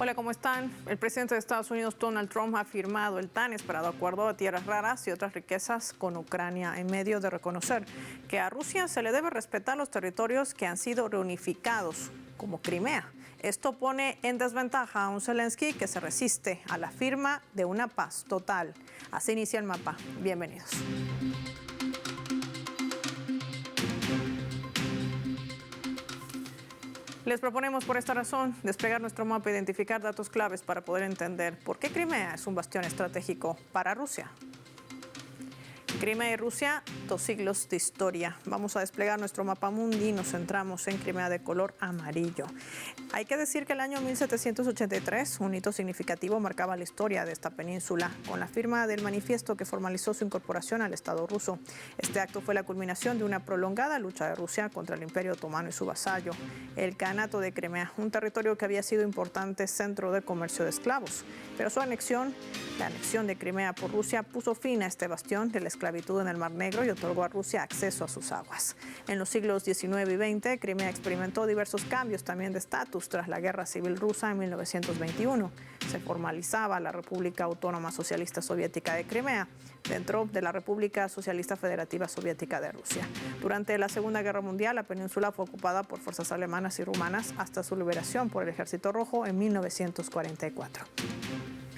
Hola, ¿cómo están? El presidente de Estados Unidos, Donald Trump, ha firmado el tan esperado acuerdo de tierras raras y otras riquezas con Ucrania en medio de reconocer que a Rusia se le debe respetar los territorios que han sido reunificados, como Crimea. Esto pone en desventaja a un Zelensky que se resiste a la firma de una paz total. Así inicia el mapa. Bienvenidos. Les proponemos por esta razón desplegar nuestro mapa e identificar datos claves para poder entender por qué Crimea es un bastión estratégico para Rusia. Crimea y Rusia, 2 siglos de historia. Vamos a desplegar nuestro mapa mundi y nos centramos en Crimea de color amarillo. Hay que decir que el año 1783, un hito significativo, marcaba la historia de esta península con la firma del manifiesto que formalizó su incorporación al Estado ruso. Este acto fue la culminación de una prolongada lucha de Rusia contra el Imperio Otomano y su vasallo, el Kanato de Crimea, un territorio que había sido importante centro de comercio de esclavos. Pero su anexión, la anexión de Crimea por Rusia, puso fin a este bastión de la esclavitud en el Mar Negro y otorgó a Rusia acceso a sus aguas. En los siglos XIX y XX, Crimea experimentó diversos cambios también de estatus tras la Guerra Civil Rusa en 1921. Se formalizaba la República Autónoma Socialista Soviética de Crimea dentro de la República Socialista Federativa Soviética de Rusia. Durante la Segunda Guerra Mundial, la península fue ocupada por fuerzas alemanas y rumanas hasta su liberación por el Ejército Rojo en 1944.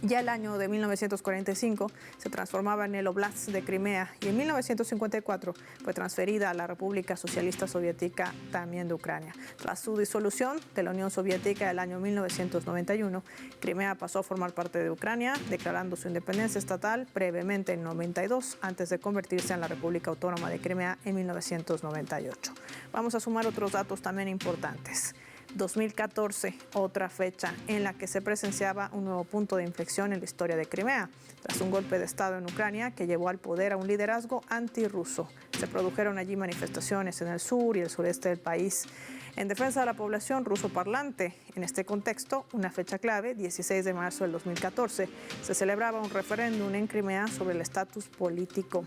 Ya el año de 1945 se transformaba en el Oblast de Crimea y en 1954 fue transferida a la República Socialista Soviética también de Ucrania. Tras su disolución de la Unión Soviética el año 1991, Crimea pasó a formar parte de Ucrania, declarando su independencia estatal brevemente en 92 antes de convertirse en la República Autónoma de Crimea en 1998. Vamos a sumar otros datos también importantes. 2014, otra fecha en la que se presenciaba un nuevo punto de inflexión en la historia de Crimea. Tras un golpe de Estado en Ucrania que llevó al poder a un liderazgo antirruso, se produjeron allí manifestaciones en el sur y el sureste del país en defensa de la población ruso-parlante. En este contexto, una fecha clave, 16 de marzo del 2014, se celebraba un referéndum en Crimea sobre el estatus político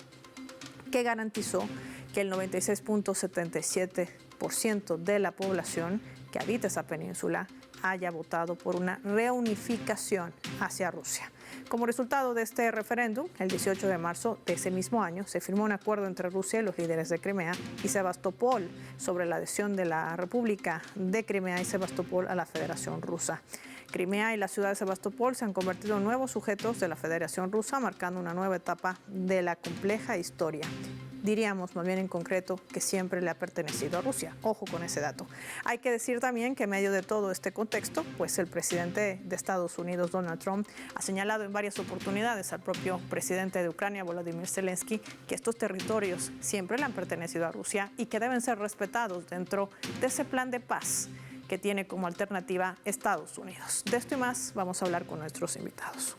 que garantizó que el 96.77% de la población que habita esa península haya votado por una reunificación hacia Rusia. Como resultado de este referéndum, el 18 de marzo de ese mismo año, se firmó un acuerdo entre Rusia y los líderes de Crimea y Sebastopol sobre la adhesión de la República de Crimea y Sebastopol a la Federación Rusa. Crimea y la ciudad de Sebastopol se han convertido en nuevos sujetos de la Federación Rusa, marcando una nueva etapa de la compleja historia. Diríamos, más bien en concreto, que siempre le ha pertenecido a Rusia. Ojo con ese dato. Hay que decir también que en medio de todo este contexto, pues el presidente de Estados Unidos, Donald Trump, ha señalado en varias oportunidades al propio presidente de Ucrania, Volodymyr Zelensky, que estos territorios siempre le han pertenecido a Rusia y que deben ser respetados dentro de ese plan de paz que tiene como alternativa Estados Unidos. De esto y más vamos a hablar con nuestros invitados.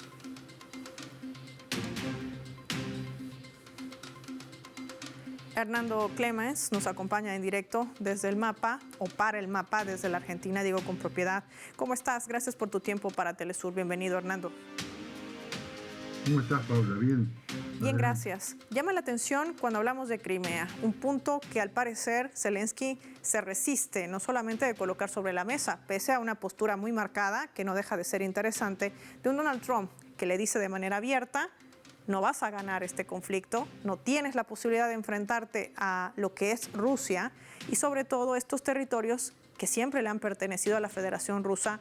Hernando Clemens nos acompaña en directo desde el mapa, o para el mapa, desde la Argentina, digo con propiedad. ¿Cómo estás? Gracias por tu tiempo para Telesur. Bienvenido, Hernando. ¿Cómo estás, Paula? Bien. Bien, gracias. Llama la atención cuando hablamos de Crimea, un punto que al parecer Zelensky se resiste no solamente de colocar sobre la mesa, pese a una postura muy marcada, que no deja de ser interesante, de un Donald Trump que le dice de manera abierta: no vas a ganar este conflicto, no tienes la posibilidad de enfrentarte a lo que es Rusia y sobre todo estos territorios que siempre le han pertenecido a la Federación Rusa,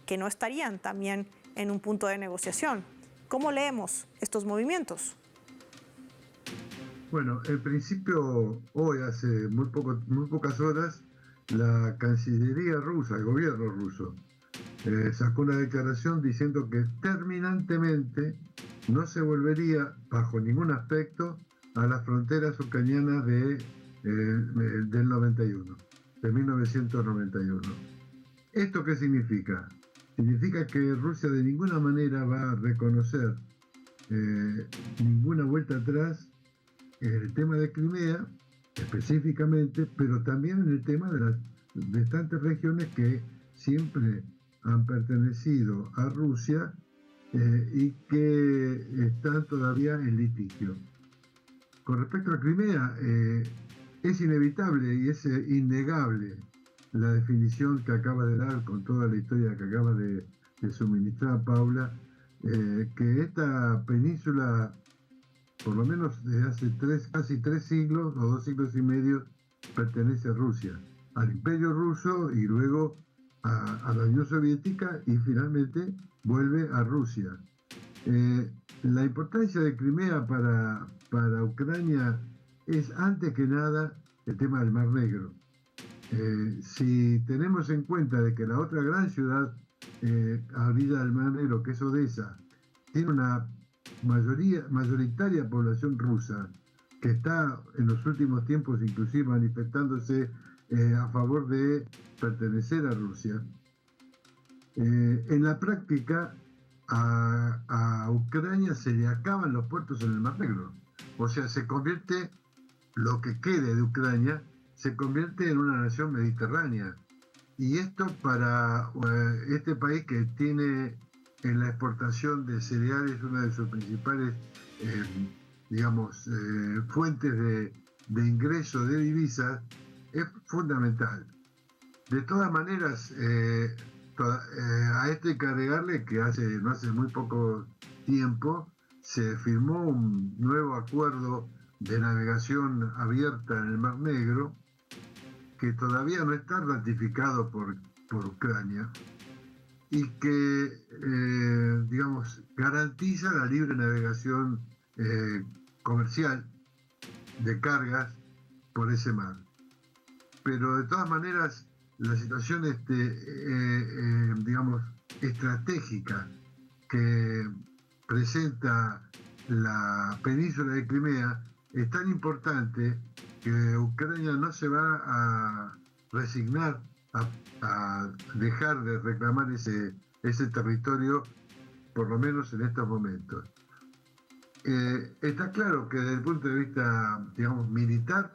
que no estarían también en un punto de negociación. ¿Cómo leemos estos movimientos? Bueno, en principio, hoy, hace muy pocas horas, la Cancillería rusa, el gobierno ruso, sacó una declaración diciendo que terminantemente no se volvería bajo ningún aspecto a las fronteras ucranianas del 91, de 1991. ¿Esto qué significa? Significa que Rusia de ninguna manera va a reconocer ninguna vuelta atrás en el tema de Crimea específicamente, pero también en el tema de las restantes regiones que siempre han pertenecido a Rusia y que están todavía en litigio. Con respecto a Crimea, es inevitable y es innegable la definición que acaba de dar con toda la historia que acaba de suministrar Paula, que esta península, por lo menos desde hace casi 3 siglos o 2 siglos y medio, pertenece a Rusia, al Imperio Ruso y luego a la Unión Soviética y finalmente vuelve a Rusia. La importancia de Crimea para Ucrania es antes que nada el tema del Mar Negro. Si tenemos en cuenta de que la otra gran ciudad a orilla del Mar Negro, que es Odessa, tiene una mayoritaria población rusa que está en los últimos tiempos inclusive manifestándose a favor de pertenecer a Rusia. En la práctica a Ucrania se le acaban los puertos en el Mar Negro. O sea, se convierte, lo que quede de Ucrania, se convierte en una nación mediterránea. Y esto para este país que tiene en la exportación de cereales una de sus principales, fuentes de ingreso de divisas, es fundamental. De todas maneras, a esto hay que agregarle que no hace muy poco tiempo se firmó un nuevo acuerdo de navegación abierta en el Mar Negro, que todavía no está ratificado por Ucrania y que, garantiza la libre navegación comercial de cargas por ese mar. Pero de todas maneras, la situación estratégica que presenta la península de Crimea es tan importante que Ucrania no se va a resignar a dejar de reclamar ese territorio, por lo menos en estos momentos. Está claro que desde el punto de vista, militar,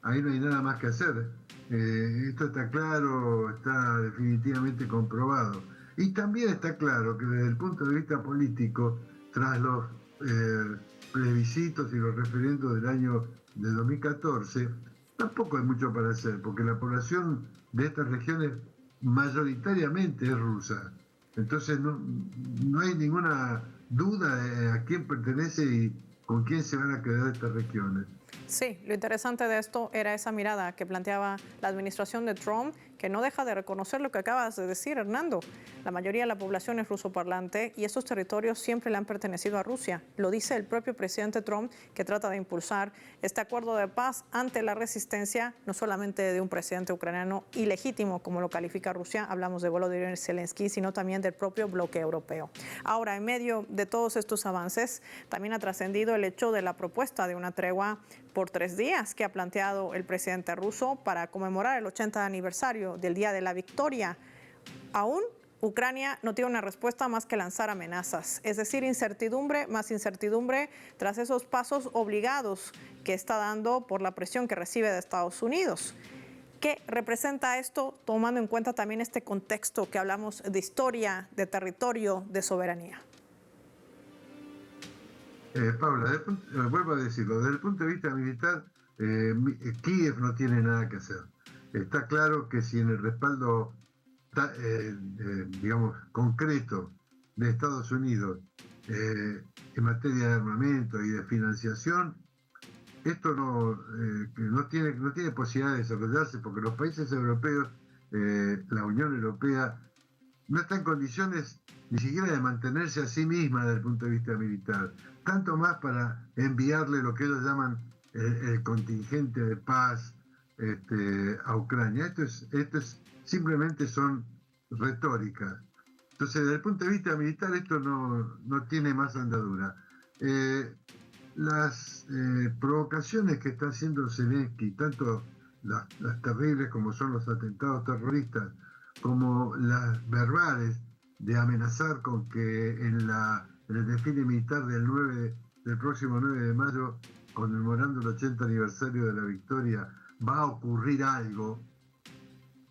ahí no hay nada más que hacer. Esto está claro, está definitivamente comprobado. Y también está claro que desde el punto de vista político, tras los plebiscitos y los referendos del año de 2014, tampoco hay mucho para hacer, porque la población de estas regiones mayoritariamente es rusa. Entonces no hay ninguna duda de a quién pertenece y con quién se van a quedar estas regiones. Sí, lo interesante de esto era esa mirada que planteaba la administración de Trump, que no deja de reconocer lo que acabas de decir, Hernando. La mayoría de la población es rusoparlante y estos territorios siempre le han pertenecido a Rusia. Lo dice el propio presidente Trump, que trata de impulsar este acuerdo de paz ante la resistencia, no solamente de un presidente ucraniano ilegítimo, como lo califica Rusia, hablamos de Volodymyr Zelensky, sino también del propio bloque europeo. Ahora, en medio de todos estos avances, también ha trascendido el hecho de la propuesta de una tregua por 3 días que ha planteado el presidente ruso para conmemorar el 80 aniversario del Día de la Victoria. Aún Ucrania no tiene una respuesta más que lanzar amenazas, es decir, incertidumbre más incertidumbre tras esos pasos obligados que está dando por la presión que recibe de Estados Unidos. ¿Qué representa esto, tomando en cuenta también este contexto que hablamos de historia, de territorio, de soberanía? Paula, vuelvo a decirlo, desde el punto de vista militar, Kiev no tiene nada que hacer. Está claro que si en el respaldo, concreto de Estados Unidos en materia de armamento y de financiación, esto no tiene posibilidad de desarrollarse porque los países europeos, la Unión Europea, no está en condiciones ni siquiera de mantenerse a sí misma desde el punto de vista militar, tanto más para enviarle lo que ellos llaman el contingente de paz a Ucrania. Esto es simplemente son retóricas. Entonces, desde el punto de vista militar, esto no tiene más andadura. Las provocaciones que está haciendo Zelensky, tanto las terribles como son los atentados terroristas, como las verbales de amenazar con que en el desfile militar del próximo 9 de mayo, conmemorando el 80 aniversario de la victoria, va a ocurrir algo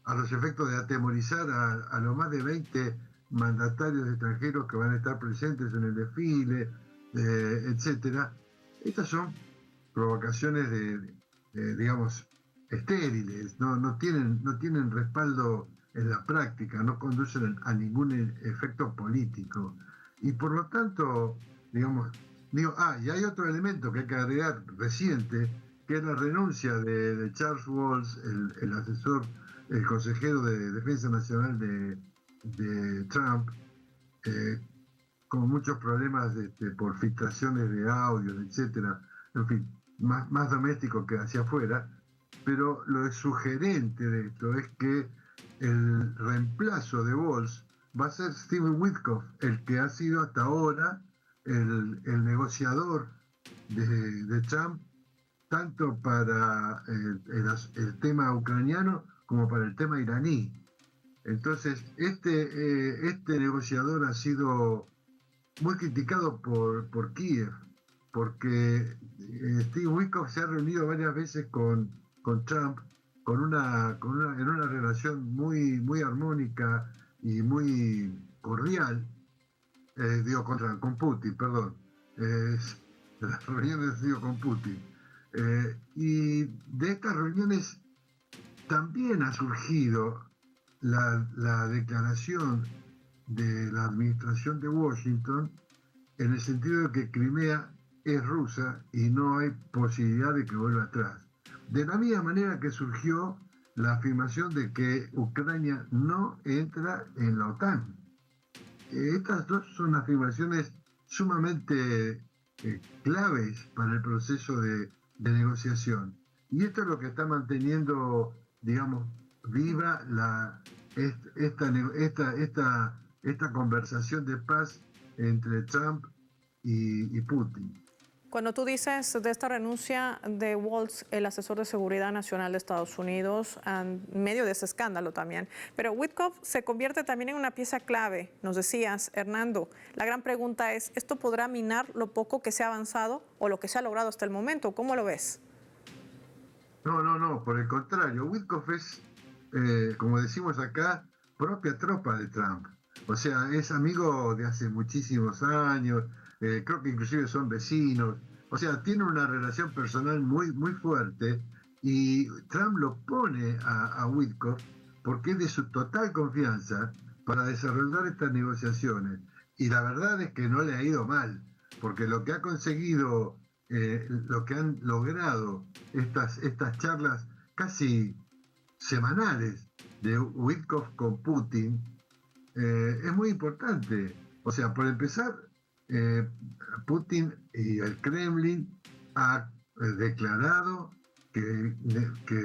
a los efectos de atemorizar a los más de 20 mandatarios extranjeros que van a estar presentes en el desfile, etcétera. Estas son provocaciones estériles, no tienen respaldo en la práctica, no conducen a ningún efecto político. Y por lo tanto, digamos, y hay otro elemento que hay que agregar reciente, que es la renuncia de Charles Walls, el asesor, el consejero de Defensa Nacional de Trump, eh, con muchos problemas por filtraciones de audios, etcétera, en fin, más doméstico que hacia afuera, pero lo sugerente de esto es que el reemplazo de Walls va a ser Steven Witkoff, el que ha sido hasta ahora el negociador de Trump, tanto para el tema ucraniano como para el tema iraní. Entonces, este negociador ha sido muy criticado por Kiev, porque Steve Witkoff se ha reunido varias veces con Trump en una relación muy armónica y muy cordial, con Putin, perdón. Las reuniones con Putin. Y de estas reuniones también ha surgido la declaración de la administración de Washington en el sentido de que Crimea es rusa y no hay posibilidad de que vuelva atrás. De la misma manera que surgió la afirmación de que Ucrania no entra en la OTAN. Estas dos son afirmaciones sumamente claves para el proceso de negociación. Y esto es lo que está manteniendo, digamos, viva esta conversación de paz entre Trump y Putin. Cuando tú dices de esta renuncia de Waltz, el asesor de seguridad nacional de Estados Unidos, en medio de ese escándalo también, pero Witkoff se convierte también en una pieza clave, nos decías, Hernando. La gran pregunta es, ¿esto podrá minar lo poco que se ha avanzado o lo que se ha logrado hasta el momento? ¿Cómo lo ves? No, por el contrario, Witkoff es, como decimos acá, propia tropa de Trump. O sea, es amigo de hace muchísimos años, creo que inclusive son vecinos. O sea, tiene una relación personal muy fuerte y Trump lo pone a Witkoff porque es de su total confianza para desarrollar estas negociaciones. Y la verdad es que no le ha ido mal, porque lo que ha conseguido, lo que han logrado estas charlas casi semanales de Witkoff con Putin, es muy importante. O sea, por empezar, Putin y el Kremlin ha declarado que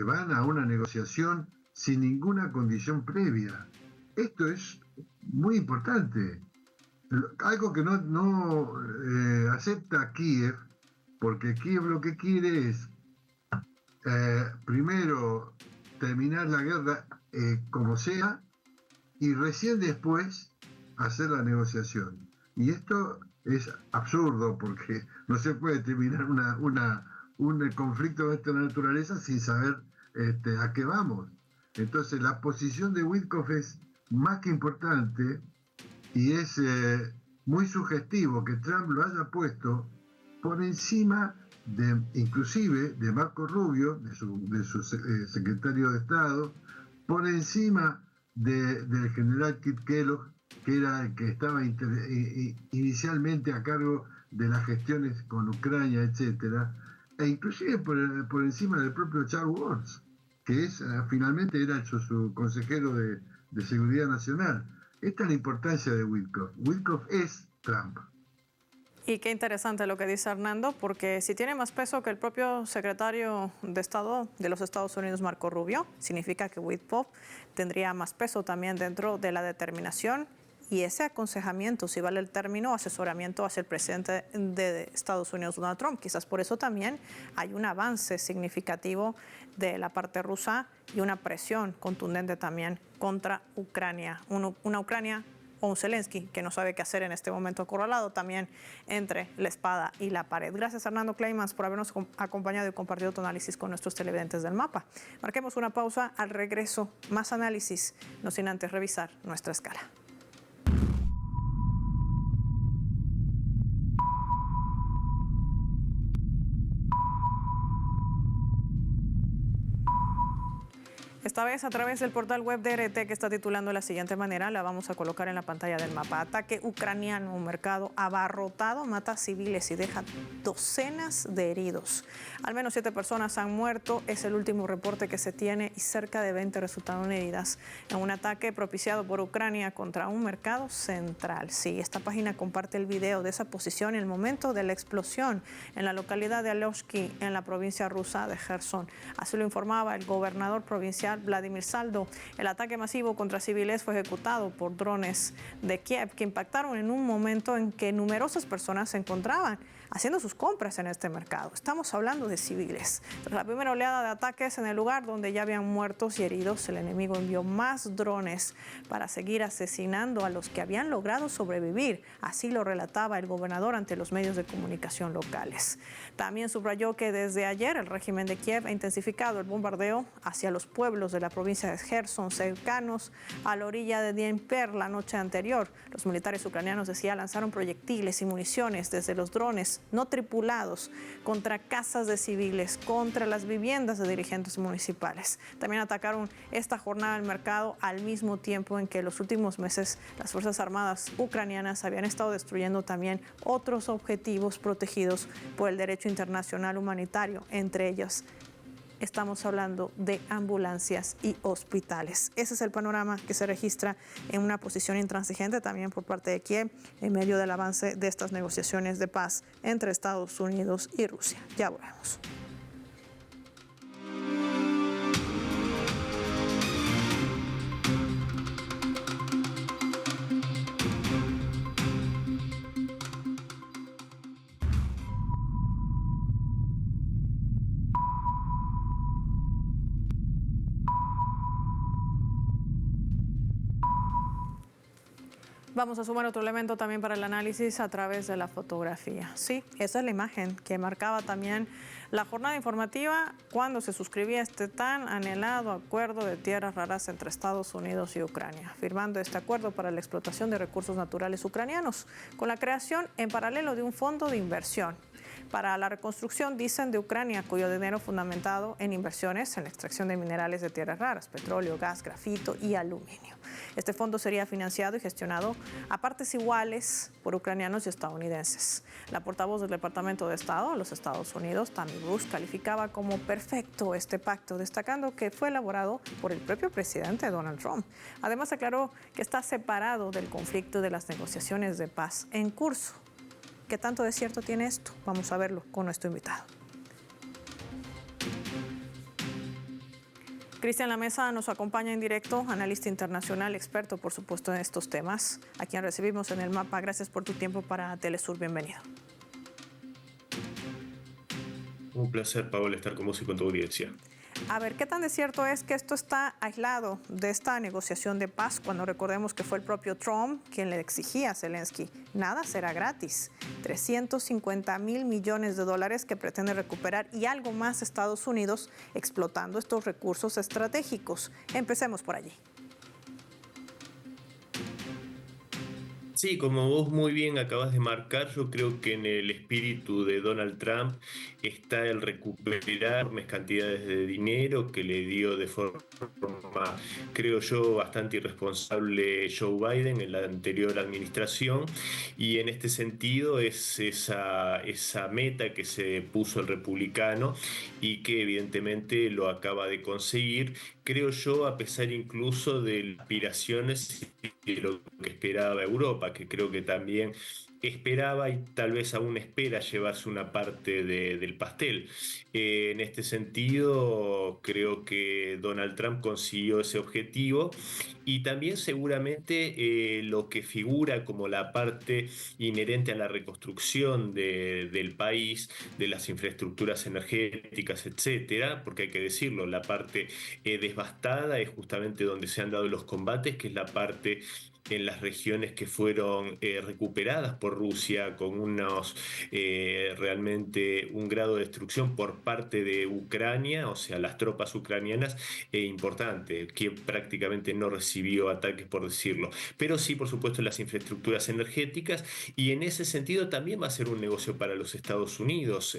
van a una negociación sin ninguna condición previa. Esto es muy importante. Algo que no acepta Kiev, porque Kiev lo que quiere es primero terminar la guerra como sea y recién después hacer la negociación. Y esto es absurdo porque no se puede terminar un conflicto de esta naturaleza sin saber a qué vamos. Entonces la posición de Witkoff es más que importante y es muy sugestivo que Trump lo haya puesto por encima inclusive de Marco Rubio, de su secretario de Estado, por encima del general Kit Kellogg, que era el que estaba inicialmente a cargo de las gestiones con Ucrania, etcétera, e inclusive por encima del propio Charles Waltz, que finalmente era su consejero de Seguridad Nacional. Esta es la importancia de Witkoff. Witkoff es Trump. Y qué interesante lo que dice Hernando, porque si tiene más peso que el propio secretario de Estado de los Estados Unidos, Marco Rubio, significa que Witkoff tendría más peso también dentro de la determinación y ese aconsejamiento, si vale el término, asesoramiento hacia el presidente de Estados Unidos, Donald Trump. Quizás por eso también hay un avance significativo de la parte rusa y una presión contundente también contra Ucrania. Una Ucrania o un Zelensky que no sabe qué hacer en este momento, acorralado también entre la espada y la pared. Gracias, Hernando Kleimans, por habernos acompañado y compartido tu análisis con nuestros televidentes del Mapa. Marquemos una pausa, al regreso más análisis, no sin antes revisar nuestra escala. Esta vez a través del portal web de RT, que está titulando de la siguiente manera, la vamos a colocar en la pantalla del mapa. Ataque ucraniano, un mercado abarrotado, mata civiles y deja docenas de heridos. Al menos 7 personas han muerto, es el último reporte que se tiene, y cerca de 20 resultaron heridas en un ataque propiciado por Ucrania contra un mercado central. Sí, esta página comparte el video de esa posición en el momento de la explosión en la localidad de Aloshki, en la provincia rusa de Gerson. Así lo informaba el gobernador provincial Vladimir Saldo. El ataque masivo contra civiles fue ejecutado por drones de Kiev que impactaron en un momento en que numerosas personas se encontraban haciendo sus compras en este mercado. Estamos hablando de civiles. Tras la primera oleada de ataques en el lugar donde ya habían muertos y heridos, el enemigo envió más drones para seguir asesinando a los que habían logrado sobrevivir. Así lo relataba el gobernador ante los medios de comunicación locales. También subrayó que desde ayer el régimen de Kiev ha intensificado el bombardeo hacia los pueblos de la provincia de Gerson, cercanos a la orilla de Dnieper. La noche anterior, los militares ucranianos, decía, lanzaron proyectiles y municiones desde los drones no tripulados contra casas de civiles, contra las viviendas de dirigentes municipales. También atacaron esta jornada el mercado al mismo tiempo en que los últimos meses las Fuerzas Armadas ucranianas habían estado destruyendo también otros objetivos protegidos por el derecho internacional humanitario, entre ellos estamos hablando de ambulancias y hospitales. Ese es el panorama que se registra en una posición intransigente también por parte de Kiev en medio del avance de estas negociaciones de paz entre Estados Unidos y Rusia. Ya volvemos. Vamos a sumar otro elemento también para el análisis a través de la fotografía. Sí, esa es la imagen que marcaba también la jornada informativa cuando se suscribía este tan anhelado acuerdo de tierras raras entre Estados Unidos y Ucrania, firmando este acuerdo para la explotación de recursos naturales ucranianos, con la creación en paralelo de un fondo de inversión para la reconstrucción, dicen, de Ucrania, cuyo dinero fundamentado en inversiones en la extracción de minerales de tierras raras, petróleo, gas, grafito y aluminio. Este fondo sería financiado y gestionado a partes iguales por ucranianos y estadounidenses. La portavoz del Departamento de Estado de los Estados Unidos, Tammy Bruce, calificaba como perfecto este pacto, destacando que fue elaborado por el propio presidente Donald Trump. Además, aclaró que está separado del conflicto y de las negociaciones de paz en curso. ¿Qué tanto de cierto tiene esto? Vamos a verlo con nuestro invitado. Cristian Lamesa nos acompaña en directo, analista internacional, experto, por supuesto, en estos temas, a quien recibimos en el mapa. Gracias por tu tiempo para Telesur. Bienvenido. Un placer, Paola, estar con vos y con tu audiencia. A ver, ¿qué tan de cierto es que esto está aislado de esta negociación de paz cuando recordemos que fue el propio Trump quien le exigía a Zelensky? Nada será gratis. 350.000 millones de dólares que pretende recuperar y algo más Estados Unidos explotando estos recursos estratégicos. Empecemos por allí. Sí, como vos muy bien acabas de marcar, yo creo que en el espíritu de Donald Trump está el recuperar enormes cantidades de dinero que le dio de forma, creo yo, bastante irresponsable Joe Biden en la anterior administración, y en este sentido es esa meta que se puso el republicano y que evidentemente lo acaba de conseguir, creo yo, a pesar incluso de las aspiraciones y de lo que esperaba Europa, que creo que también esperaba y tal vez aún espera llevarse una parte del pastel. En este sentido, creo que Donald Trump consiguió ese objetivo, y también seguramente lo que figura como la parte inherente a la reconstrucción del país, de las infraestructuras energéticas, etcétera, porque hay que decirlo, la parte devastada es justamente donde se han dado los combates, que es la parte en las regiones que fueron recuperadas por Rusia, con realmente un grado de destrucción por parte de Ucrania, o sea, las tropas ucranianas, importante, que prácticamente no recibió ataques, por decirlo. Pero sí, por supuesto, las infraestructuras energéticas, y en ese sentido también va a ser un negocio para los Estados Unidos.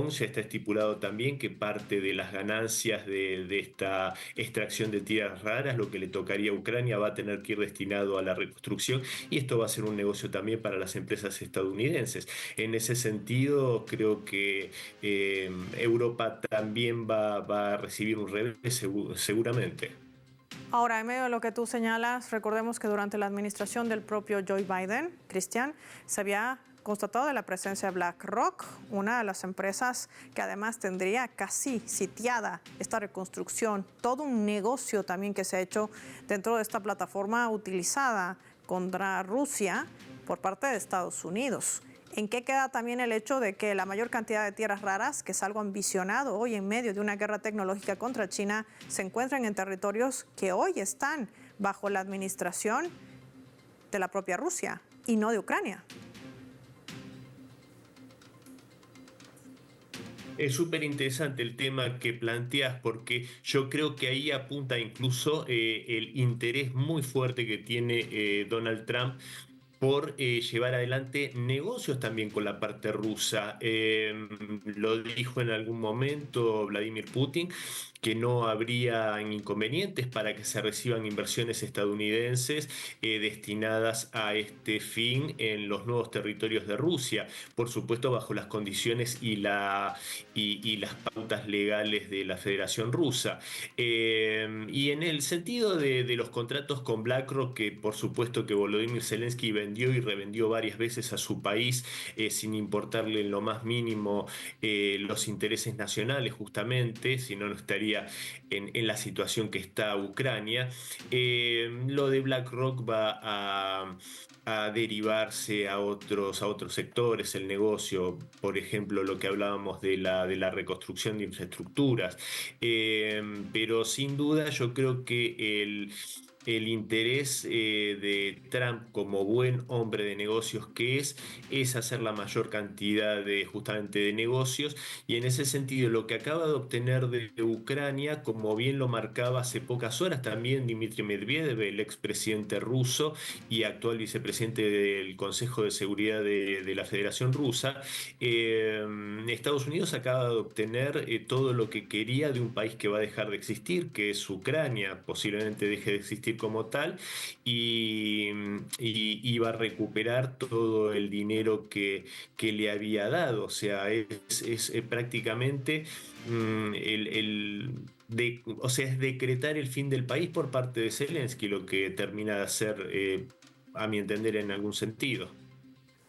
ya está estipulado también que parte de las ganancias de esta extracción de tierras raras, lo que le tocaría a Ucrania, va a tener que ir destinado a la reconstrucción, y esto va a ser un negocio también para las empresas estadounidenses. En ese sentido, creo que Europa también va a recibir un revés seguramente. Ahora, en medio de lo que tú señalas, recordemos que durante la administración del propio Joe Biden, Cristian, se había constatado de la presencia de BlackRock, una de las empresas que además tendría casi sitiada esta reconstrucción, todo un negocio también que se ha hecho dentro de esta plataforma utilizada contra Rusia por parte de Estados Unidos. ¿En qué queda también el hecho de que la mayor cantidad de tierras raras, que es algo ambicionado hoy en medio de una guerra tecnológica contra China, se encuentran en territorios que hoy están bajo la administración de la propia Rusia y no de Ucrania? Es súper interesante el tema que planteas, porque yo creo que ahí apunta incluso el interés muy fuerte que tiene Donald Trump por llevar adelante negocios también con la parte rusa. Lo dijo en algún momento Vladimir Putin, que no habría inconvenientes para que se reciban inversiones estadounidenses destinadas a este fin en los nuevos territorios de Rusia, por supuesto bajo las condiciones y las pautas legales de la Federación Rusa. Y en el sentido de los contratos con BlackRock, que por supuesto que Volodymyr Zelensky vendió y revendió varias veces a su país sin importarle en lo más mínimo los intereses nacionales, justamente, si no, no estaría en la situación que está Ucrania. Lo de BlackRock va a derivarse a otros sectores, el negocio, por ejemplo, lo que hablábamos de la reconstrucción de infraestructuras. Pero sin duda yo creo que el interés de Trump, como buen hombre de negocios que es hacer la mayor cantidad justamente de negocios, y en ese sentido lo que acaba de obtener de Ucrania, como bien lo marcaba hace pocas horas también Dmitry Medvedev, el expresidente ruso y actual vicepresidente del Consejo de Seguridad de la Federación Rusa, Estados Unidos acaba de obtener todo lo que quería de un país que va a dejar de existir, que es Ucrania, posiblemente deje de existir como tal, y va a recuperar todo el dinero que le había dado. O sea, es prácticamente o sea, es decretar el fin del país por parte de Zelensky, lo que termina de hacer, a mi entender, en algún sentido.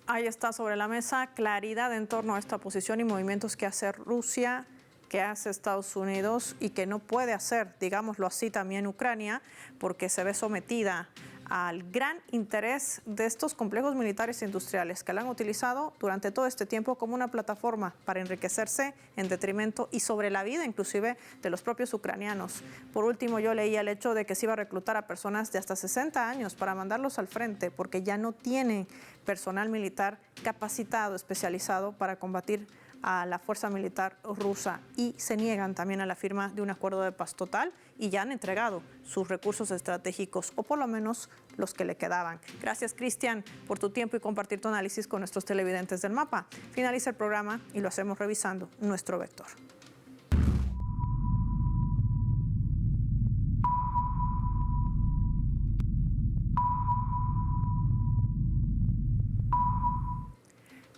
Ahí está sobre la mesa claridad en torno a esta posición y movimientos que hace Rusia, que hace Estados Unidos y que no puede hacer, digámoslo así, también Ucrania, porque se ve sometida al gran interés de estos complejos militares e industriales que la han utilizado durante todo este tiempo como una plataforma para enriquecerse en detrimento y sobre la vida inclusive de los propios ucranianos. Por último, yo leía el hecho de que se iba a reclutar a personas de hasta 60 años para mandarlos al frente porque ya no tienen personal militar capacitado, especializado para combatir a la fuerza militar rusa, y se niegan también a la firma de un acuerdo de paz total y ya han entregado sus recursos estratégicos, o por lo menos los que le quedaban. Gracias, Cristian, por tu tiempo y compartir tu análisis con nuestros televidentes del Mapa. Finaliza el programa y lo hacemos revisando nuestro vector.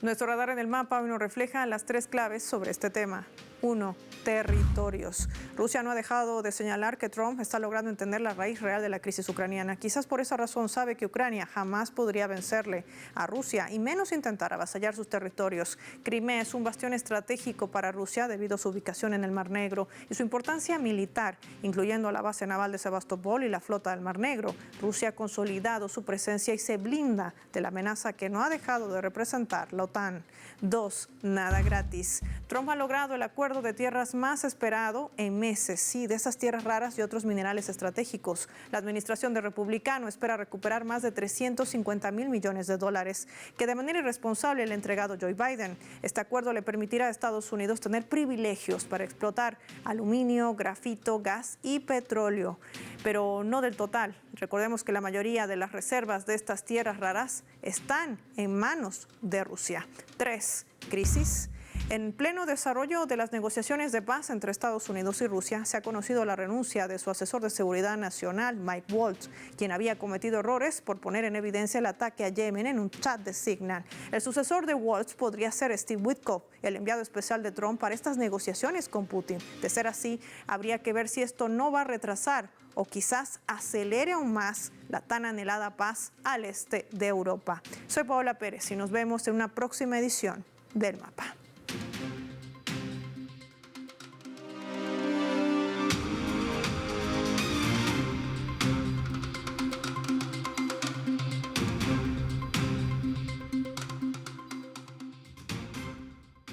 Nuestro radar en el Mapa hoy nos refleja las tres claves sobre este tema. 1. Territorios. Rusia no ha dejado de señalar que Trump está logrando entender la raíz real de la crisis ucraniana. Quizás por esa razón sabe que Ucrania jamás podría vencerle a Rusia y menos intentar avasallar sus territorios. Crimea es un bastión estratégico para Rusia debido a su ubicación en el Mar Negro y su importancia militar, incluyendo la base naval de Sebastopol y la flota del Mar Negro. Rusia ha consolidado su presencia y se blinda de la amenaza que no ha dejado de representar la OTAN. 2. Nada gratis. Trump ha logrado el acuerdo de tierras más esperado en meses, sí, de esas tierras raras y otros minerales estratégicos. La administración de republicano espera recuperar más de 350,000 millones de dólares que de manera irresponsable le ha entregado Joe Biden. Este acuerdo le permitirá a Estados Unidos tener privilegios para explotar aluminio, grafito, gas y petróleo, pero no del total. Recordemos que la mayoría de las reservas de estas tierras raras están en manos de Rusia. 3. Crisis. En pleno desarrollo de las negociaciones de paz entre Estados Unidos y Rusia, se ha conocido la renuncia de su asesor de seguridad nacional, Mike Waltz, quien había cometido errores por poner en evidencia el ataque a Yemen en un chat de Signal. El sucesor de Waltz podría ser Steve Witkoff, el enviado especial de Trump para estas negociaciones con Putin. De ser así, habría que ver si esto no va a retrasar o quizás acelere aún más la tan anhelada paz al este de Europa. Soy Paola Pérez y nos vemos en una próxima edición del Mapa.